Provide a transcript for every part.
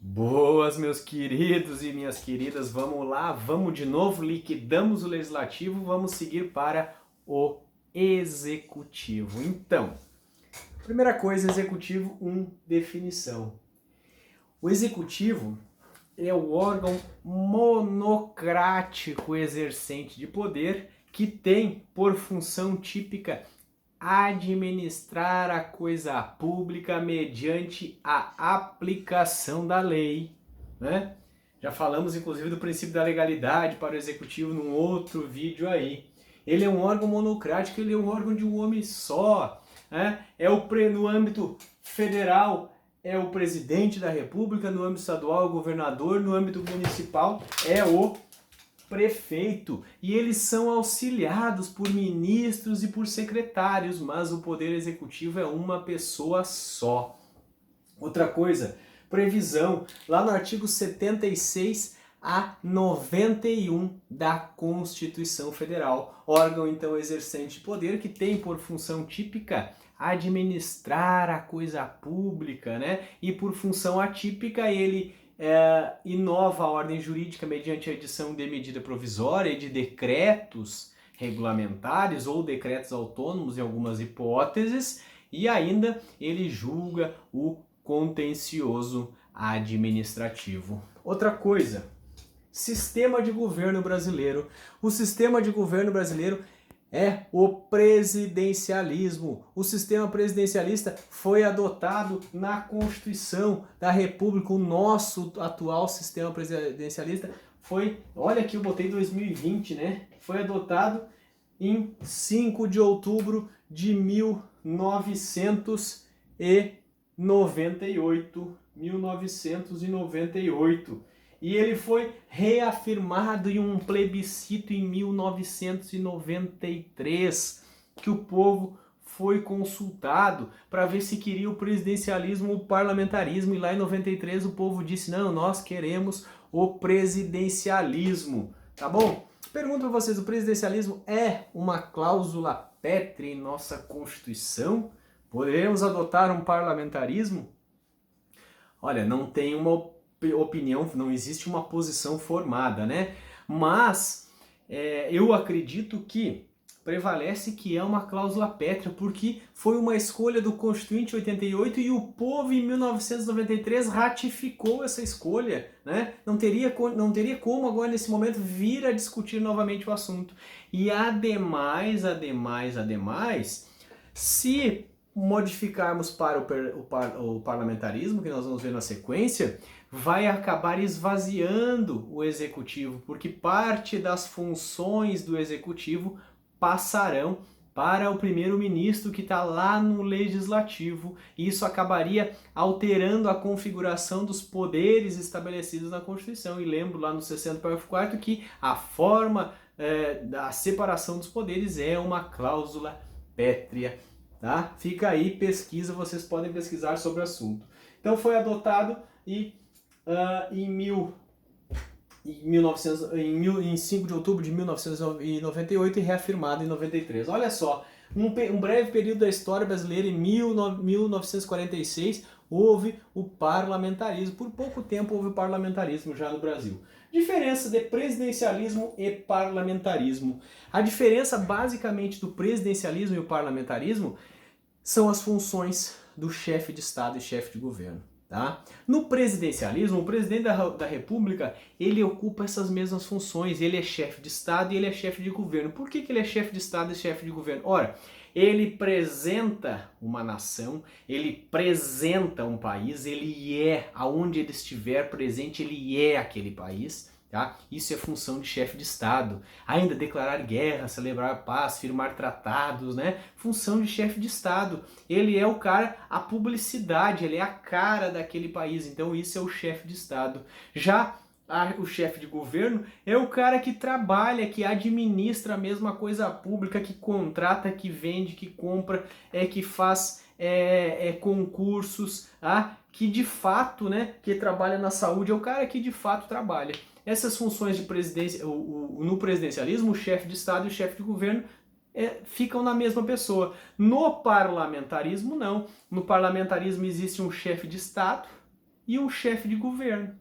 Boas, meus queridos e minhas queridas, vamos lá, vamos de novo, liquidamos o legislativo, vamos seguir para o executivo. Então, primeira coisa, executivo, definição. O executivo é o órgão monocrático exercente de poder que tem por função típica administrar a coisa pública mediante a aplicação da lei, né? Já falamos inclusive do princípio da legalidade para o executivo num outro vídeo aí. Ele é um órgão monocrático, ele é um órgão de um homem só, né? No âmbito federal é o presidente da república, no âmbito estadual é o governador, no âmbito municipal é o prefeito, e eles são auxiliados por ministros e por secretários, mas o poder executivo é uma pessoa só. Outra coisa, previsão, lá no artigo 76 a 91 da Constituição Federal, órgão então exercente de poder que tem por função típica administrar a coisa pública, né? E por função atípica ele inova a ordem jurídica mediante a edição de medida provisória e de decretos regulamentares ou decretos autônomos em algumas hipóteses, e ainda ele julga o contencioso administrativo. Outra coisa, sistema de governo brasileiro. O sistema de governo brasileiro é o presidencialismo. O sistema presidencialista foi adotado na Constituição da República. O nosso atual sistema presidencialista foi, olha aqui, eu botei 2020, né? Foi adotado em 5 de outubro de 1998. 1998. E ele foi reafirmado em um plebiscito em 1993, que o povo foi consultado para ver se queria o presidencialismo ou o parlamentarismo, e lá em 93 o povo disse, não, nós queremos o presidencialismo, tá bom? Pergunto para vocês, o presidencialismo é uma cláusula pétrea em nossa Constituição? Poderemos adotar um parlamentarismo? Olha, não tem uma opinião, não existe uma posição formada, né? Mas eu acredito que prevalece que é uma cláusula pétrea, porque foi uma escolha do Constituinte 88 e o povo em 1993 ratificou essa escolha, né? Não teria como agora nesse momento vir a discutir novamente o assunto. E ademais, se modificarmos para o parlamentarismo, que nós vamos ver na sequência, vai acabar esvaziando o executivo, porque parte das funções do executivo passarão para o primeiro-ministro que está lá no legislativo, e isso acabaria alterando a configuração dos poderes estabelecidos na Constituição. E lembro lá no 60, parágrafo 4º, que a forma da separação dos poderes é uma cláusula pétrea. Tá? Fica aí, pesquisa, vocês podem pesquisar sobre o assunto. Então foi adotado em 5 de outubro de 1998 e reafirmado em 93. Olha só, um breve período da história brasileira, em 1946, houve o parlamentarismo. Por pouco tempo houve o parlamentarismo já no Brasil. Diferença de presidencialismo e parlamentarismo. A diferença basicamente do presidencialismo e o parlamentarismo são as funções do chefe de Estado e chefe de governo. Tá? No presidencialismo, o presidente da República, ele ocupa essas mesmas funções, ele é chefe de Estado e ele é chefe de governo. Por que ele é chefe de Estado e chefe de governo? Ora, ele representa uma nação, ele representa um país, ele é, aonde ele estiver presente, ele é aquele país. Tá? Isso é função de chefe de Estado. Ainda declarar guerra, celebrar paz, firmar tratados, né? Função de chefe de Estado. Ele é o cara, a publicidade, ele é a cara daquele país. Então isso é o chefe de Estado. Já o chefe de governo é o cara que trabalha, que administra a mesma coisa pública, que contrata, que vende, que compra, que faz concursos, que de fato, né, que trabalha na saúde, é o cara que de fato trabalha. Essas funções de presidência, no presidencialismo, o chefe de Estado e o chefe de governo ficam na mesma pessoa. No parlamentarismo, não. No parlamentarismo existe um chefe de Estado, e um chefe de governo.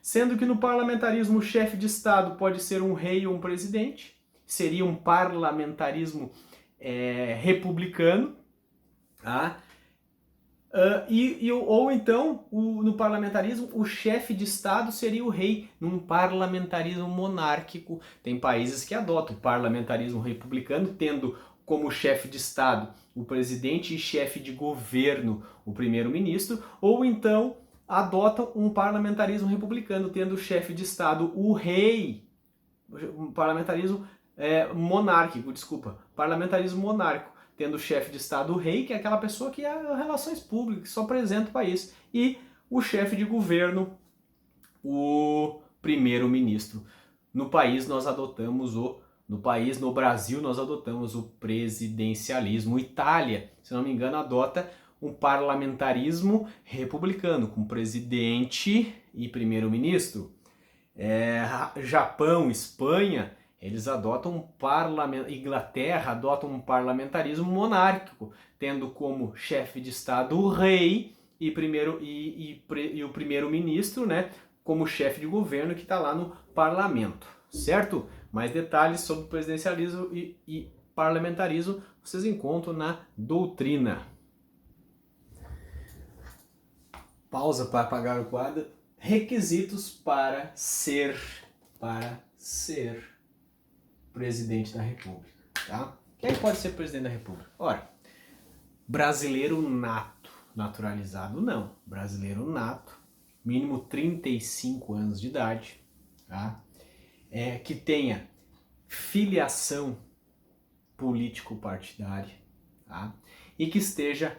Sendo que no parlamentarismo o chefe de Estado pode ser um rei ou um presidente, seria um parlamentarismo republicano, tá? Ou então, no parlamentarismo, o chefe de Estado seria o rei, num parlamentarismo monárquico. Tem países que adotam o parlamentarismo republicano, tendo como chefe de Estado o presidente e chefe de governo o primeiro-ministro, ou então adotam um parlamentarismo republicano, tendo o chefe de Estado o rei, um parlamentarismo monárquico, parlamentarismo monárquico, tendo o chefe de Estado o rei, que é aquela pessoa que é relações públicas, que só apresenta o país, e o chefe de governo, o primeiro-ministro. No Brasil, nós adotamos o presidencialismo. Itália, se não me engano, adota um parlamentarismo republicano, com presidente e primeiro-ministro. Japão, Espanha, eles adotam Inglaterra adota um parlamentarismo monárquico, tendo como chefe de Estado o rei e o primeiro-ministro, né, como chefe de governo que está lá no parlamento, certo? Mais detalhes sobre presidencialismo e parlamentarismo vocês encontram na doutrina. Pausa para apagar o quadro. Requisitos para ser presidente da República, tá? Quem pode ser presidente da República? Ora, brasileiro nato, naturalizado não. Brasileiro nato, mínimo 35 anos de idade, tá? Que tenha filiação político-partidária, tá? E que esteja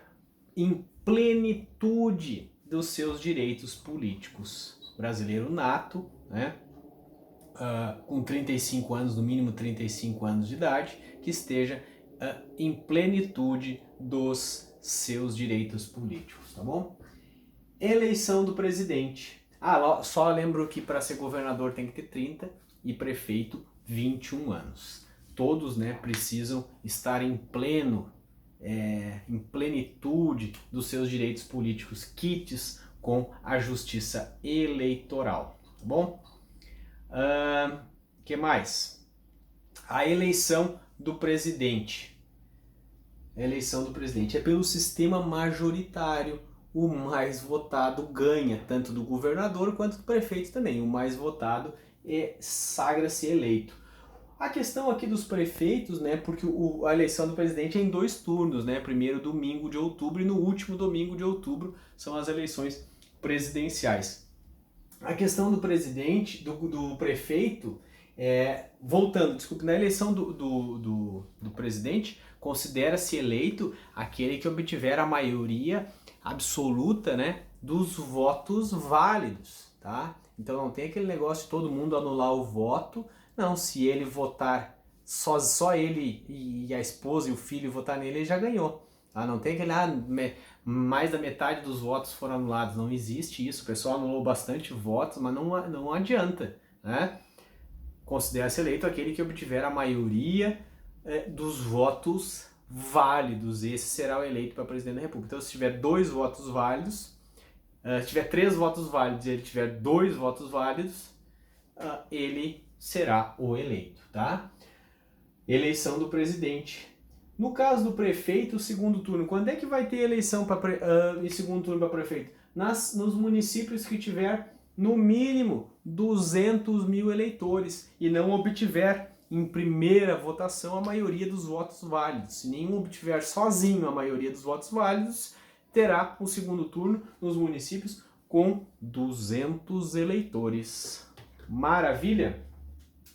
em plenitude dos seus direitos políticos. Brasileiro nato, né? Com 35 anos, no mínimo 35 anos de idade, que esteja em plenitude dos seus direitos políticos, tá bom? Eleição do presidente. Só lembro que para ser governador tem que ter 30 e prefeito 21 anos. Todos, né, precisam estar em plenitude dos seus direitos políticos, quites com a justiça eleitoral, tá bom? Que mais? A eleição do presidente. A eleição do presidente é pelo sistema majoritário. O mais votado ganha, tanto do governador quanto do prefeito também. O mais votado sagra-se eleito. A questão aqui dos prefeitos, né, porque a eleição do presidente é em 2 turnos, né, primeiro domingo de outubro e no último domingo de outubro são as eleições presidenciais. A questão do presidente, do prefeito, na eleição do presidente, considera-se eleito aquele que obtiver a maioria absoluta, né, dos votos válidos, tá? Então não tem aquele negócio de todo mundo anular o voto. Não, se ele votar, só ele e a esposa e o filho votar nele, ele já ganhou. Tá? Não tem aquele, mais da metade dos votos foram anulados. Não existe isso. O pessoal anulou bastante votos, mas não adianta, né? Considera-se eleito aquele que obtiver a maioria dos votos válidos. Esse será o eleito para presidente da República. Então, se tiver 2 votos válidos, se tiver 3 votos válidos e ele tiver 2 votos válidos, ele será o eleito, tá? Eleição do presidente. No caso do prefeito, segundo turno, quando é que vai ter eleição em segundo turno para prefeito? Nos municípios que tiver no mínimo 200 mil eleitores e não obtiver em primeira votação a maioria dos votos válidos. Se nenhum obtiver sozinho a maioria dos votos válidos, terá o segundo turno nos municípios com 200 eleitores. Maravilha?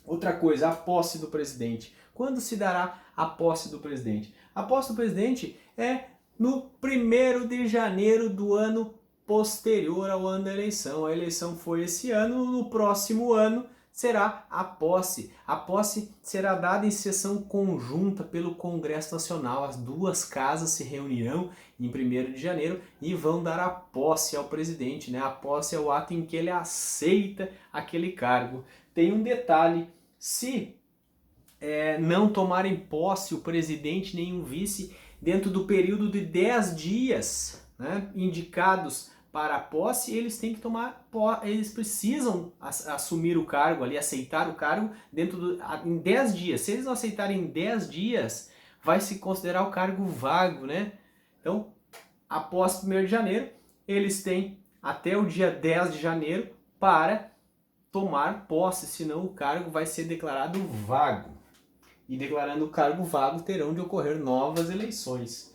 Outra coisa, a posse do presidente. Quando se dará a posse do presidente? A posse do presidente é no 1º de janeiro do ano posterior ao ano da eleição. A eleição foi esse ano, no próximo ano será a posse. A posse será dada em sessão conjunta pelo Congresso Nacional. As 2 casas se reunirão em 1º de janeiro e vão dar a posse ao presidente, né? A posse é o ato em que ele aceita aquele cargo. Tem um detalhe, se não tomarem posse o presidente nem o vice dentro do período de 10 dias, né, indicados para a posse, eles têm que eles precisam assumir o cargo ali, aceitar o cargo em 10 dias. Se eles não aceitarem em 10 dias, vai se considerar o cargo vago, né? Então, após 1º de janeiro, eles têm até o dia 10 de janeiro para tomar posse, senão o cargo vai ser declarado vago. E declarando o cargo vago, terão de ocorrer novas eleições.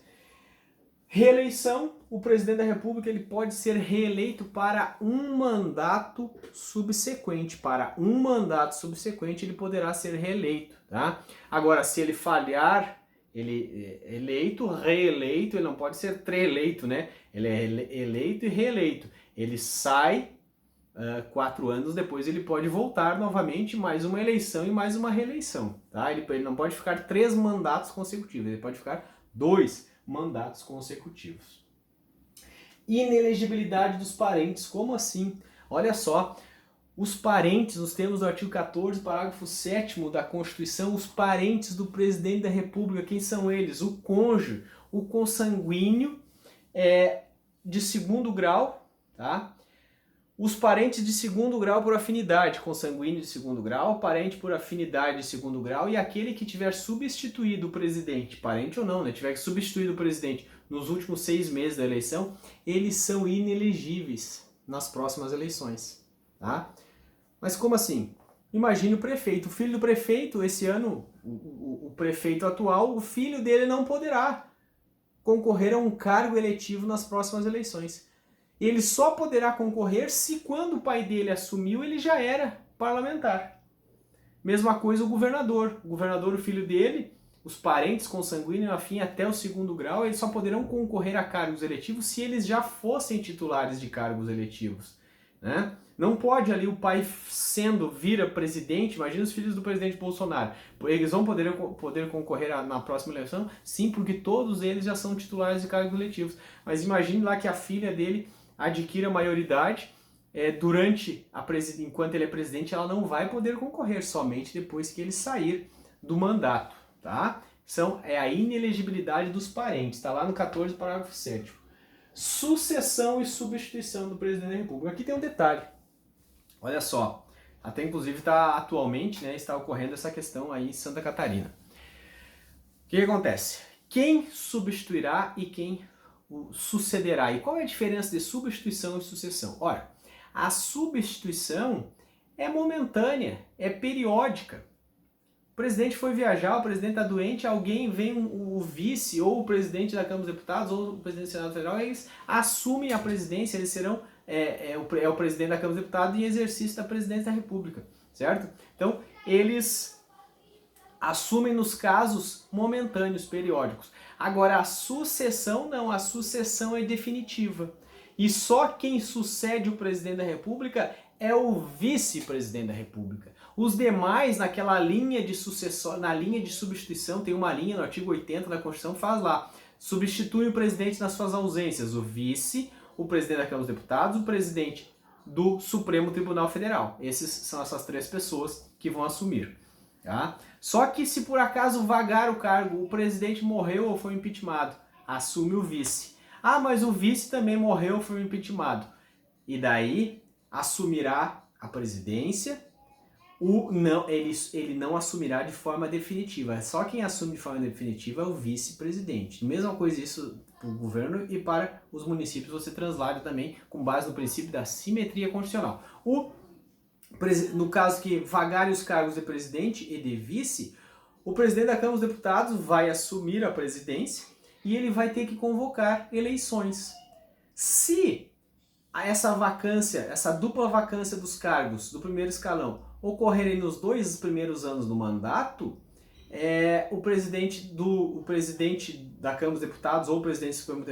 Reeleição, o presidente da República ele pode ser reeleito para um mandato subsequente. Para um mandato subsequente ele poderá ser reeleito. Tá? Agora, se ele falhar, ele é eleito, reeleito, ele não pode ser treeleito, né? Ele é eleito e reeleito. Ele sai 4 anos depois, ele pode voltar novamente, mais uma eleição e mais uma reeleição. Tá? Ele não pode ficar 3 mandatos consecutivos, ele pode ficar 2 mandatos consecutivos. Inelegibilidade dos parentes, como assim? Olha só, os parentes, nos termos do artigo 14, parágrafo 7º da Constituição, os parentes do presidente da República, quem são eles? O cônjuge, o consanguíneo de 2º grau, tá? Os parentes de 2º grau por afinidade, consanguíneo de 2º grau, parente por afinidade de 2º grau e aquele que tiver substituído o presidente, parente ou não, né, tiver substituído o presidente nos últimos 6 meses da eleição, eles são inelegíveis nas próximas eleições, tá? Mas como assim? Imagine o prefeito, o filho do prefeito, esse ano, o prefeito atual, o filho dele não poderá concorrer a um cargo eletivo nas próximas eleições. Ele só poderá concorrer se quando o pai dele assumiu, ele já era parlamentar. Mesma coisa o governador. O governador, o filho dele, os parentes consanguíneos, afim até o 2º grau, eles só poderão concorrer a cargos eletivos se eles já fossem titulares de cargos eletivos. Né? Não pode ali o pai vira presidente, imagina os filhos do presidente Bolsonaro. Eles vão poder concorrer na próxima eleição? Sim, porque todos eles já são titulares de cargos eletivos. Mas imagine lá que a filha dele adquira maioridade, enquanto ele é presidente, ela não vai poder concorrer, somente depois que ele sair do mandato. Tá? É a inelegibilidade dos parentes, está lá no 14, parágrafo 7º. Sucessão e substituição do presidente da República. Aqui tem um detalhe, olha só, até inclusive atualmente, né, está ocorrendo essa questão aí em Santa Catarina. O que acontece? Quem substituirá e quem sucederá? E qual é a diferença de substituição e sucessão? Ora, a substituição é momentânea, é periódica. O presidente foi viajar, o presidente está doente, vem o vice ou o presidente da Câmara dos Deputados ou o presidente do Senado Federal, eles assumem a presidência, eles serão o presidente da Câmara dos Deputados em exercício da presidência da República, certo? Então, eles assumem nos casos momentâneos, periódicos. Agora, a sucessão não, a sucessão é definitiva. E só quem sucede o presidente da República é o vice-presidente da República. Os demais, naquela linha de sucessão, na linha de substituição, tem uma linha no artigo 80 da Constituição, faz lá, substitui o presidente nas suas ausências, o vice, o presidente da Câmara dos Deputados, o presidente do Supremo Tribunal Federal. São essas 3 pessoas que vão assumir. Tá? Só que se por acaso vagar o cargo, o presidente morreu ou foi impeachmentado, assume o vice. Ah, mas o vice também morreu ou foi impeachmentado. E daí assumirá a presidência. Ele não assumirá de forma definitiva. Só quem assume de forma definitiva é o vice-presidente. Mesma coisa isso para o governo e para os municípios você translada também com base no princípio da simetria constitucional. No caso que vagarem os cargos de presidente e de vice, o presidente da Câmara dos Deputados vai assumir a presidência e ele vai ter que convocar eleições. Se essa vacância, essa dupla vacância dos cargos do primeiro escalão ocorrerem nos 2 primeiros anos do mandato, o presidente da Câmara dos Deputados ou o presidente do Supremo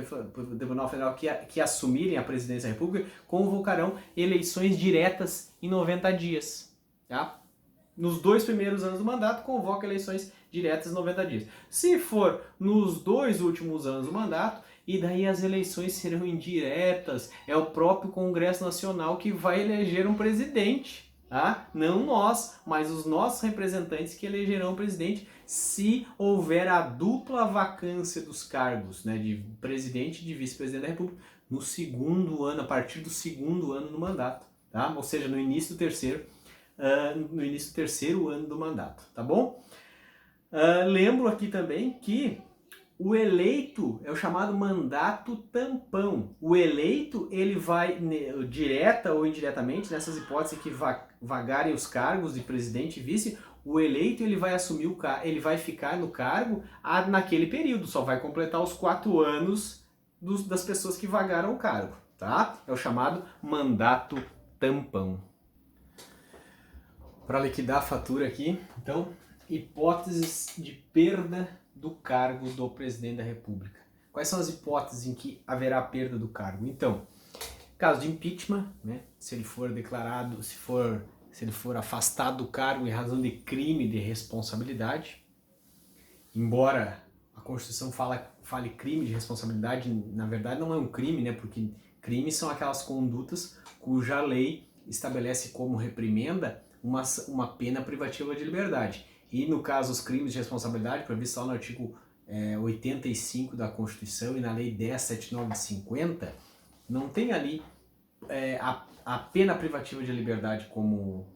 Tribunal Federal que assumirem a presidência da República convocarão eleições diretas em 90 dias. Tá? Nos 2 primeiros anos do mandato, convoca eleições diretas em 90 dias. Se for nos 2 últimos anos do mandato, e daí as eleições serão indiretas, é o próprio Congresso Nacional que vai eleger um presidente. Tá? Não nós, mas os nossos representantes que elegerão o presidente se houver a dupla vacância dos cargos, né, de presidente e de vice-presidente da República no segundo ano, a partir do segundo ano do mandato, tá? Ou seja, no início do terceiro ano do mandato, tá bom? Lembro aqui também que o eleito é o chamado mandato tampão. O eleito, ele vai, direta ou indiretamente, nessas hipóteses que vagarem os cargos de presidente e vice, o eleito ele vai assumir ele vai ficar no cargo naquele período, só vai completar os 4 anos das pessoas que vagaram o cargo, tá? É o chamado mandato tampão. Para liquidar a fatura aqui, então, hipóteses de perda do cargo do presidente da República. Quais são as hipóteses em que haverá perda do cargo? Então, caso de impeachment, né, se ele for declarado, se ele for afastado do cargo em razão de crime de responsabilidade, embora a Constituição fale crime de responsabilidade, na verdade não é um crime, né, porque crimes são aquelas condutas cuja lei estabelece como reprimenda uma pena privativa de liberdade. E no caso, os crimes de responsabilidade, previstos lá no artigo 85 da Constituição e na Lei 10.79 de 50, não tem ali a pena privativa de liberdade como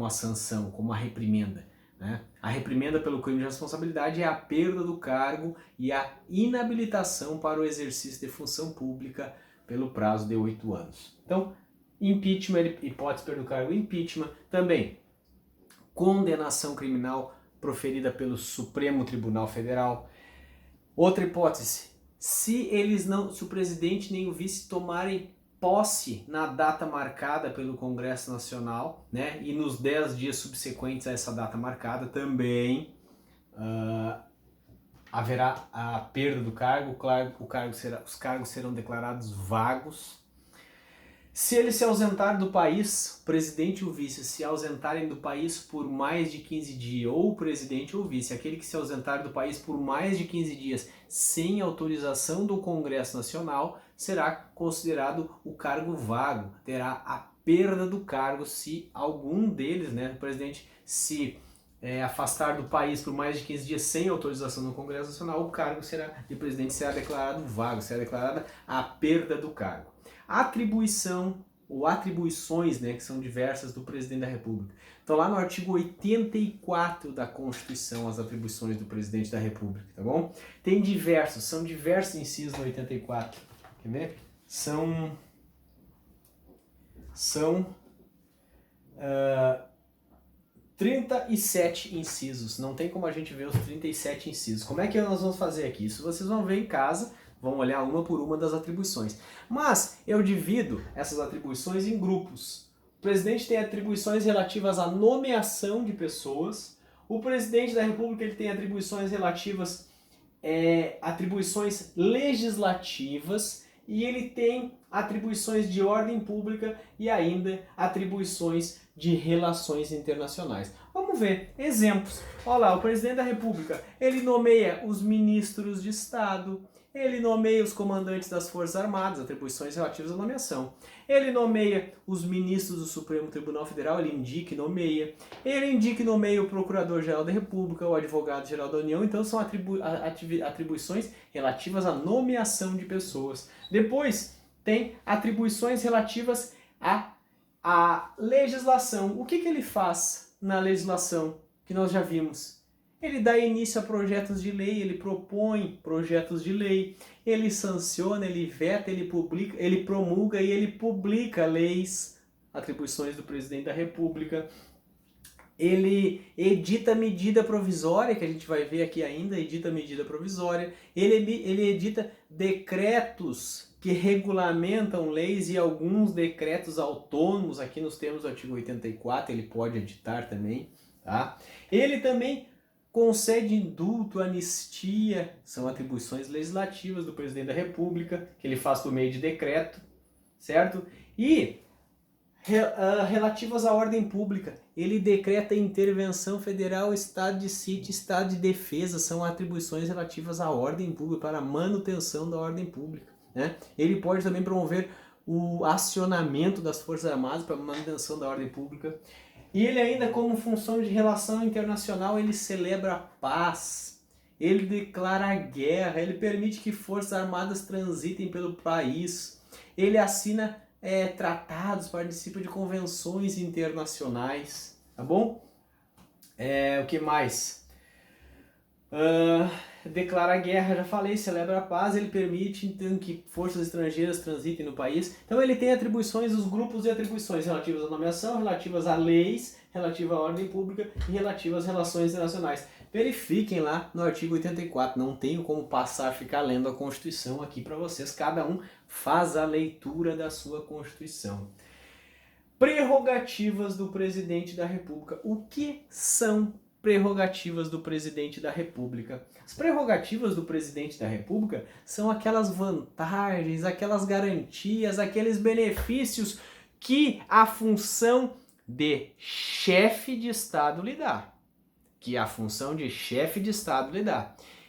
a sanção, como a reprimenda. Né? A reprimenda pelo crime de responsabilidade é a perda do cargo e a inabilitação para o exercício de função pública pelo prazo de 8 anos. Então, impeachment, hipótese de perda do cargo, impeachment, também condenação criminal proferida pelo Supremo Tribunal Federal. Outra hipótese, se o presidente nem o vice tomarem posse na data marcada pelo Congresso Nacional, né, e nos 10 dias subsequentes a essa data marcada, também haverá a perda do cargo, os cargos serão declarados vagos. Se ele se ausentar do país, o presidente e o vice se ausentarem do país por mais de 15 dias, ou o presidente ou o vice, aquele que se ausentar do país por mais de 15 dias sem autorização do Congresso Nacional, será considerado o cargo vago, terá a perda do cargo se algum deles, né, o presidente, se afastar do país por mais de 15 dias sem autorização do Congresso Nacional, o cargo de presidente será declarado vago, será declarada a perda do cargo. Atribuição ou atribuições, né, que são diversas do presidente da República. Então lá no artigo 84 da Constituição, as atribuições do presidente da República, tá bom? São diversos incisos no 84, quer ver? São 37 incisos, não tem como a gente ver os 37 incisos. Como é que nós vamos fazer aqui? Isso vocês vão ver em casa, vão olhar uma por uma das atribuições. Mas eu divido essas atribuições em grupos. O presidente tem atribuições relativas à nomeação de pessoas. O presidente da República ele tem atribuições relativas atribuições legislativas e ele tem atribuições de ordem pública e ainda atribuições de relações internacionais. Vamos ver exemplos. Olha lá, o presidente da República, ele nomeia os ministros de Estado, ele nomeia os comandantes das Forças Armadas, atribuições relativas à nomeação. Ele nomeia os ministros do Supremo Tribunal Federal, ele indica e nomeia. Ele indica e nomeia o Procurador-Geral da República, o Advogado-Geral da União. Então são atribuições relativas à nomeação de pessoas. Depois tem atribuições relativas à legislação. O que ele faz na legislação que nós já vimos? Ele dá início a projetos de lei, ele propõe projetos de lei, ele sanciona, ele veta, ele publica, ele promulga e ele publica leis, atribuições do presidente da República. Ele edita medida provisória, que a gente vai ver aqui ainda, edita medida provisória. Ele edita decretos que regulamentam leis e alguns decretos autônomos, aqui nos termos do artigo 84, ele pode editar também. Tá? Ele também concede indulto, anistia, são atribuições legislativas do presidente da República, que ele faz por meio de decreto, certo? E relativas à ordem pública, ele decreta intervenção federal, estado de sítio, estado de defesa, são atribuições relativas à ordem pública, para a manutenção da ordem pública. Né? Ele pode também promover o acionamento das Forças Armadas para a manutenção da ordem pública. E ele ainda, como função de relação internacional, ele celebra a paz, ele declara a guerra, ele permite que forças armadas transitem pelo país, Ele assina tratados, participa de convenções internacionais, tá bom? O que mais? Declara guerra, já falei, celebra a paz, ele permite então que forças estrangeiras transitem no país. Então ele tem atribuições, os grupos de atribuições relativas à nomeação, relativas a leis, relativa à ordem pública e relativas às relações internacionais. Verifiquem lá no artigo 84, não tenho como passar, ficar lendo a Constituição aqui para vocês, cada um faz a leitura da sua Constituição. Prerrogativas do Presidente da República. O que são prerrogativas do Presidente da República? As prerrogativas do Presidente da República são aquelas vantagens, aquelas garantias, aqueles benefícios que a função de chefe de Estado lhe dá.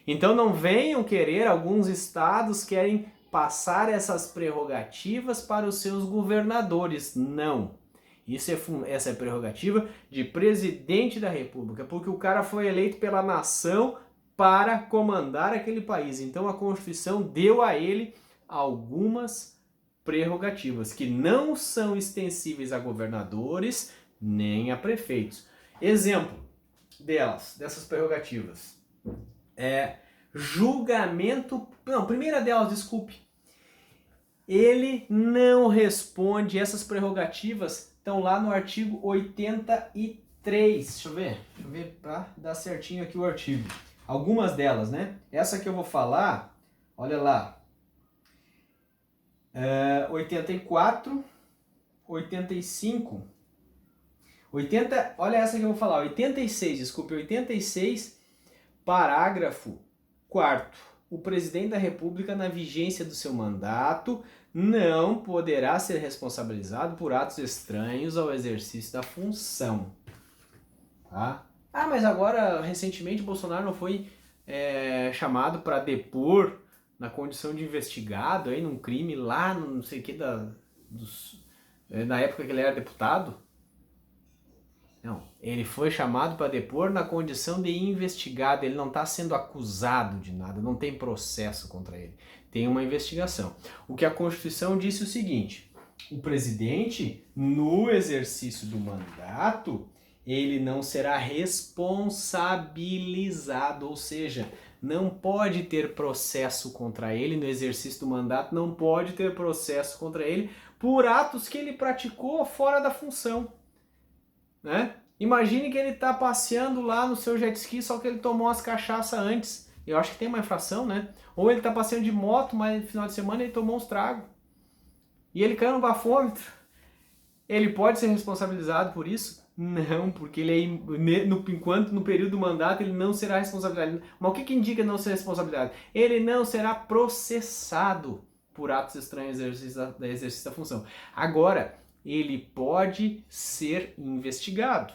Então não venham querer, alguns estados querem passar essas prerrogativas para os seus governadores. Não. Essa é prerrogativa de presidente da República, porque o cara foi eleito pela nação para comandar aquele país. Então a Constituição deu a ele algumas prerrogativas que não são extensíveis a governadores nem a prefeitos. Exemplo dessas prerrogativas. Julgamento... Não, primeira delas, desculpe. Ele não responde, essas prerrogativas estão lá no artigo 83. Deixa eu ver para dar certinho aqui o artigo. Algumas delas, né? Essa que eu vou falar, olha lá. 84, 85, 80, olha essa que eu vou falar, 86, parágrafo 4º. O presidente da República, na vigência do seu mandato, não poderá ser responsabilizado por atos estranhos ao exercício da função. Tá? Mas agora, recentemente, Bolsonaro não foi chamado para depor na condição de investigado aí num crime lá, não sei o que, na época que ele era deputado? Não, ele foi chamado para depor na condição de investigado, ele não está sendo acusado de nada, não tem processo contra ele, tem uma investigação. O que a Constituição disse é o seguinte: o presidente, no exercício do mandato, ele não será responsabilizado, ou seja, não pode ter processo contra ele no exercício do mandato, não pode ter processo contra ele por atos que ele praticou fora da função. Né? Imagine que ele está passeando lá no seu jet ski, só que ele tomou umas cachaças antes. Eu acho que tem uma infração, né? Ou ele está passeando de moto, mas no final de semana ele tomou uns tragos. E ele caiu no bafômetro. Ele pode ser responsabilizado por isso? Não, porque ele enquanto no período do mandato ele não será responsabilizado. Mas o que indica não ser responsabilidade? Ele não será processado por atos estranhos do exercício da função. Agora, ele pode ser investigado.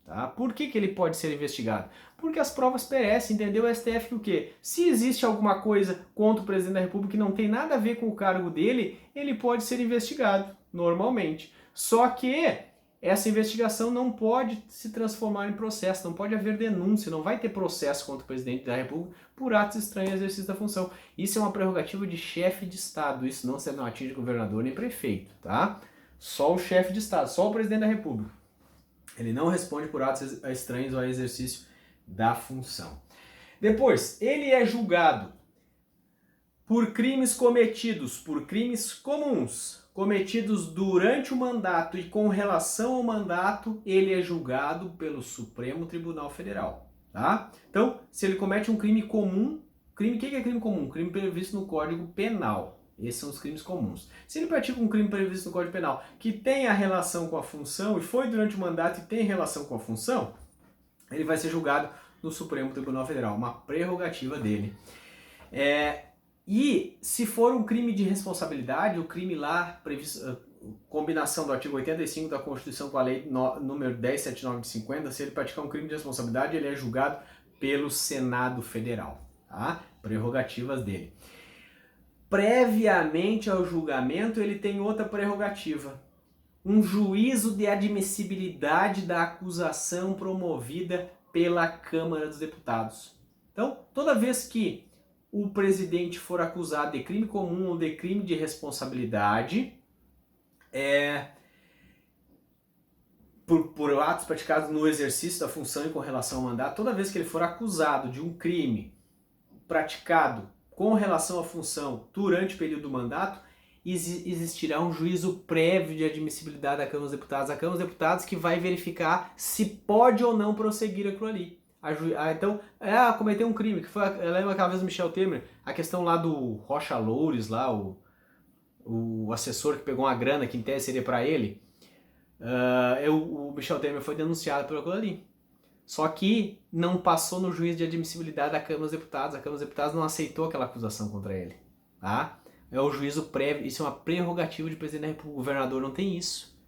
Tá? Por que ele pode ser investigado? Porque as provas perecem, entendeu? O STF que o quê? Se existe alguma coisa contra o presidente da República que não tem nada a ver com o cargo dele, ele pode ser investigado, normalmente. Só que essa investigação não pode se transformar em processo, não pode haver denúncia, não vai ter processo contra o presidente da República por atos estranhos ao exercício da função. Isso é uma prerrogativa de chefe de Estado, isso não atinge governador nem prefeito, tá? Só o chefe de Estado, só o presidente da República. Ele não responde por atos estranhos ao exercício da função. Depois, ele é julgado por crimes cometidos, por crimes comuns, cometidos durante o mandato e com relação ao mandato, ele é julgado pelo Supremo Tribunal Federal. Tá? Então, se ele comete um crime comum, o que é crime comum? Crime previsto no Código Penal. Esses são os crimes comuns. Se ele pratica um crime previsto no Código Penal que tem a relação com a função, e foi durante o mandato e tem relação com a função, ele vai ser julgado no Supremo Tribunal Federal, uma prerrogativa dele. E se for um crime de responsabilidade, o crime lá, previsto, combinação do artigo 85 da Constituição com a lei número 10.79 de 50, se ele praticar um crime de responsabilidade, ele é julgado pelo Senado Federal. Tá? Prerrogativas dele. Previamente ao julgamento, ele tem outra prerrogativa. Um juízo de admissibilidade da acusação promovida pela Câmara dos Deputados. Então, toda vez que o presidente for acusado de crime comum ou de crime de responsabilidade, por atos praticados no exercício da função e com relação ao mandato, toda vez que ele for acusado de um crime praticado com relação à função durante o período do mandato, existirá um juízo prévio de admissibilidade da Câmara dos Deputados. A Câmara dos Deputados que vai verificar se pode ou não prosseguir aquilo ali. Então, cometeu um crime, que foi, lembra aquela vez do Michel Temer, a questão lá do Rocha Loures, lá, o assessor que pegou uma grana que em tese seria para ele. O Michel Temer foi denunciado por aquilo ali. Só que não passou no juízo de admissibilidade da Câmara dos Deputados. A Câmara dos Deputados não aceitou aquela acusação contra ele. Tá? É o juízo prévio, isso é uma prerrogativa de presidente da República. O governador não tem isso.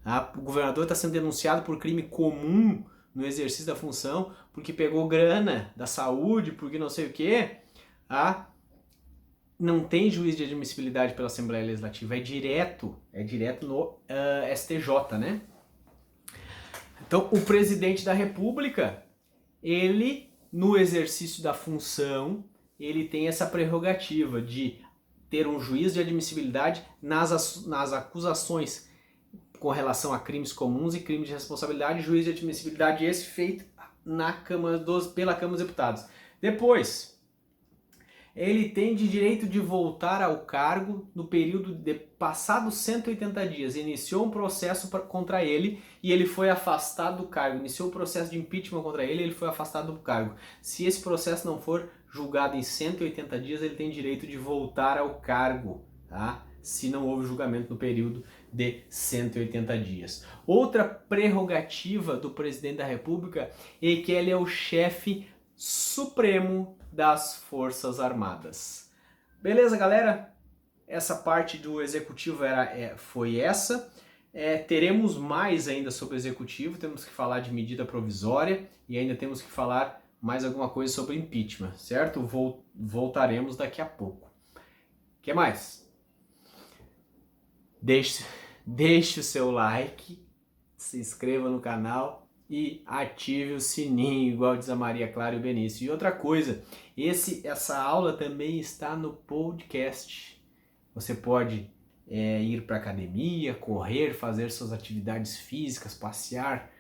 Tá? O governador está sendo denunciado por crime comum no exercício da função, porque pegou grana da saúde, porque não sei o quê. Tá? Não tem juízo de admissibilidade pela Assembleia Legislativa, é direto no STJ, né? Então, o presidente da República, ele, no exercício da função, ele tem essa prerrogativa de ter um juízo de admissibilidade nas acusações com relação a crimes comuns e crimes de responsabilidade, juízo de admissibilidade esse feito pela Câmara dos Deputados. Depois, ele tem de direito de voltar ao cargo no período de passados 180 dias. Iniciou um processo contra ele e ele foi afastado do cargo. Iniciou um processo de impeachment contra ele e ele foi afastado do cargo. Se esse processo não for julgado em 180 dias, ele tem direito de voltar ao cargo, tá? Se não houve julgamento no período de 180 dias. Outra prerrogativa do presidente da República é que ele é o chefe supremo das Forças Armadas. Beleza, galera? Essa parte do executivo foi essa. Teremos mais ainda sobre o executivo, temos que falar de medida provisória e ainda temos que falar mais alguma coisa sobre impeachment, certo? Voltaremos daqui a pouco. O que mais? Deixe o seu like, se inscreva no canal e ative o sininho, igual diz a Maria Clara e o Benício. E outra coisa, essa aula também está no podcast. Você pode ir para academia, correr, fazer suas atividades físicas, passear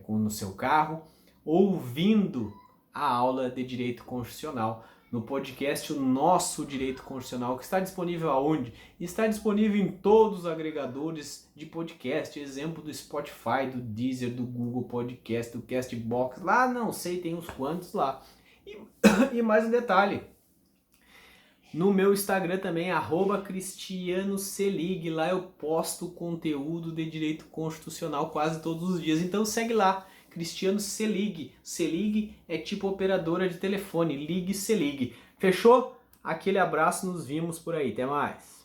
no seu carro, ouvindo a aula de Direito Constitucional. No podcast O Nosso Direito Constitucional, que está disponível aonde? Está disponível em todos os agregadores de podcast, exemplo do Spotify, do Deezer, do Google Podcast, do Castbox, lá não sei, tem uns quantos lá. E mais um detalhe, no meu Instagram também, @CristianoCelig, lá eu posto conteúdo de Direito Constitucional quase todos os dias, então segue lá. Cristiano Selig. Selig é tipo operadora de telefone. Ligue Selig. Fechou? Aquele abraço, nos vimos por aí. Até mais.